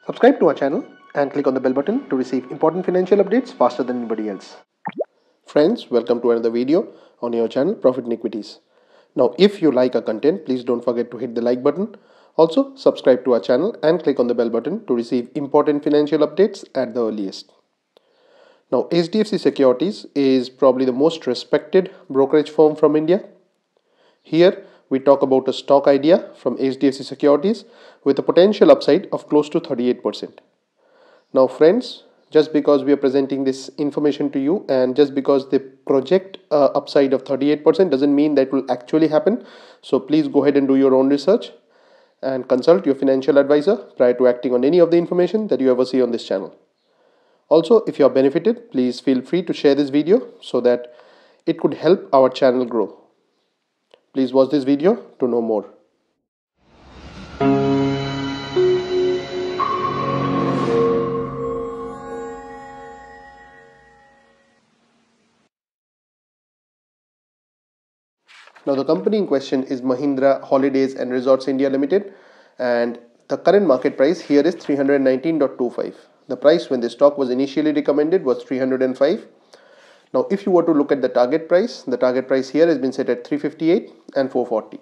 Subscribe to our channel and click on the bell button to receive important financial updates faster than anybody else. Friends, welcome to another video on your channel Profit and Equities. Now, if you like our content, please don't forget to hit the like button. Also, subscribe to our channel and click on the bell button to receive important financial updates at the earliest. Now, HDFC Securities is probably the most respected brokerage firm from India. Here, we talk about a stock idea from HDFC Securities with a potential upside of close to 38%. Now friends, just because we are presenting this information to you and just because they project a upside of 38% doesn't mean that will actually happen. So please go ahead and do your own research and consult your financial advisor prior to acting on any of the information that you ever see on this channel. Also, if you are benefited, please feel free to share this video so that it could help our channel grow. Please watch this video to know more. Now the company in question is Mahindra Holidays and Resorts India Limited, and the current market price here is 319.25. The price when the stock was initially recommended was 305. Now if you were to look at the target price here has been set at 358 and 440.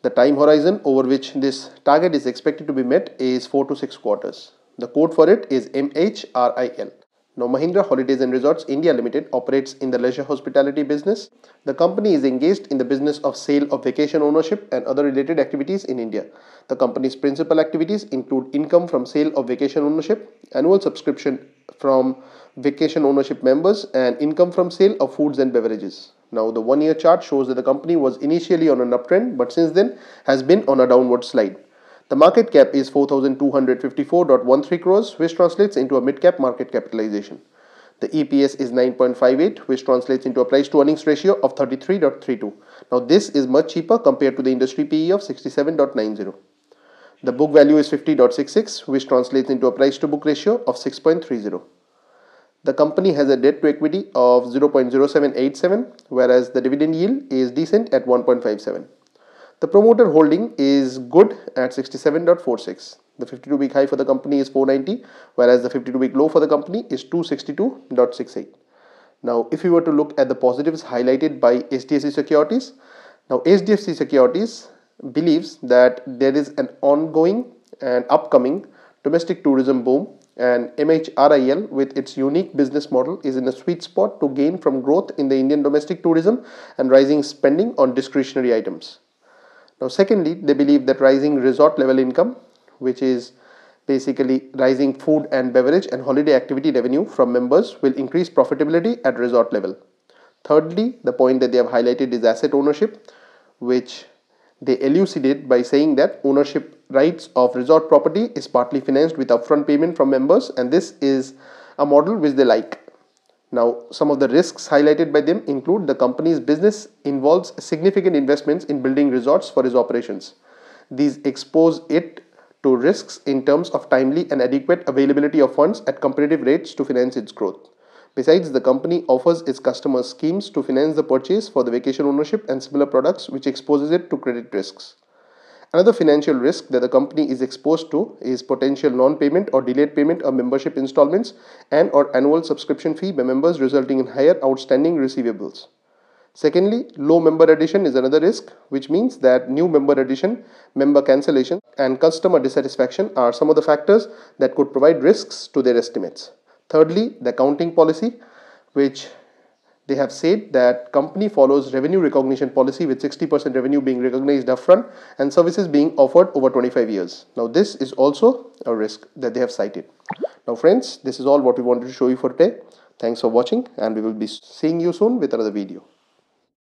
The time horizon over which this target is expected to be met is 4 to 6 quarters. The code for it is MHRIL. Now, Mahindra Holidays and Resorts India Limited operates in the leisure hospitality business. The company is engaged in the business of sale of vacation ownership and other related activities in India. The company's principal activities include income from sale of vacation ownership, annual subscription from vacation ownership members, and income from sale of foods and beverages. Now, the one-year chart shows that the company was initially on an uptrend, but since then has been on a downward slide. The market cap is 4,254.13 crores, which translates into a mid-cap market capitalization. The EPS is 9.58, which translates into a price to earnings ratio of 33.32. Now, this is much cheaper compared to the industry PE of 67.90. The book value is 50.66, which translates into a price to book ratio of 6.30. The company has a debt to equity of 0.0787, whereas the dividend yield is decent at 1.57. The promoter holding is good at 67.46. The 52-week high for the company is 490, whereas the 52-week low for the company is 262.68. Now, if you were to look at the positives highlighted by HDFC Securities, now HDFC Securities believes that there is an ongoing and upcoming domestic tourism boom, and MHRIL with its unique business model is in a sweet spot to gain from growth in the Indian domestic tourism and rising spending on discretionary items. Now, secondly, they believe that rising resort level income, which is basically rising food and beverage and holiday activity revenue from members, will increase profitability at resort level. Thirdly, the point that they have highlighted is asset ownership, which they elucidate by saying that ownership rights of resort property is partly financed with upfront payment from members, and this is a model which they like. Now, some of the risks highlighted by them include the company's business involves significant investments in building resorts for its operations. These expose it to risks in terms of timely and adequate availability of funds at competitive rates to finance its growth. Besides, the company offers its customers schemes to finance the purchase for the vacation ownership and similar products, which exposes it to credit risks. Another financial risk that the company is exposed to is potential non-payment or delayed payment of membership installments and or annual subscription fee by members, resulting in higher outstanding receivables. Secondly, low member addition is another risk, which means that new member addition, member cancellation, and customer dissatisfaction are some of the factors that could provide risks to their estimates. Thirdly, the accounting policy, which they have said that company follows revenue recognition policy with 60% revenue being recognized upfront and services being offered over 25 years. Now, this is also a risk that they have cited. Now friends, this is all what we wanted to show you for today. Thanks for watching, and we will be seeing you soon with another video.